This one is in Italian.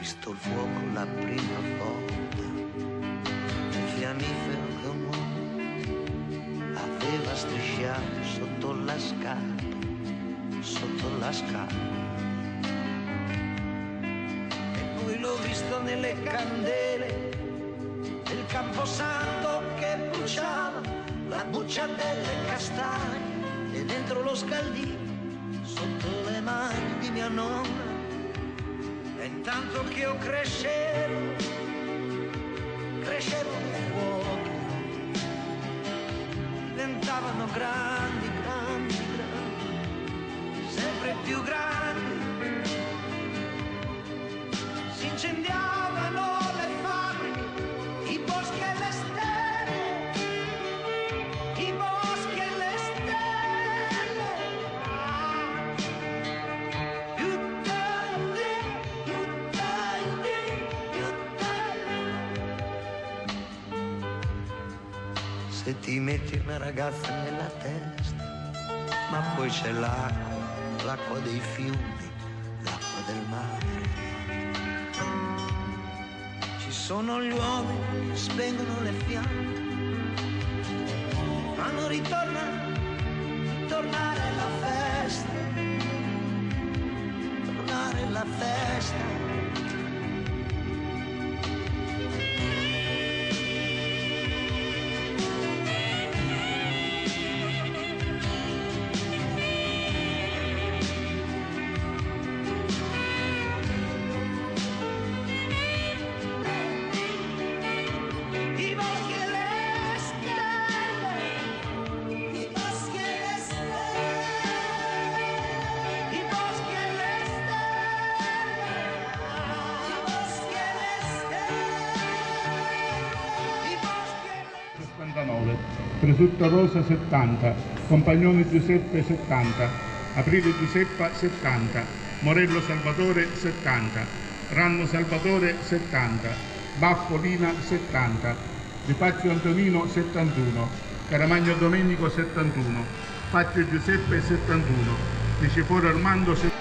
Visto il fuoco la prima volta, un fiammifero comune aveva strisciato sotto la scarpa, sotto la scarpa. E poi l'ho visto nelle candele del Camposanto che bruciava la buccia delle castagne e dentro lo scaldino sotto le mani di mia nonna. E intanto che io crescevo nel fuoco, diventavano grandi, grandi, grandi, sempre più grandi, si incendiavano le fabbriche, i boschi e le stelle, i boschi e le stelle. Se ti metti una ragazza nella testa, ma poi c'è l'acqua, l'acqua dei fiumi, l'acqua del mare. Ci sono gli uomini che spengono le fiamme, fanno ritornare la festa, tornare la festa. Presutto Rosa 70, Compagnone Giuseppe 70, Aprile Giuseppa 70, Morello Salvatore 70, Ranno Salvatore 70, Baffo Lina 70, Di Fazio Antonino 71, Caramagno Domenico 71, Fazio Giuseppe 71, Di Ciforo Armando 71.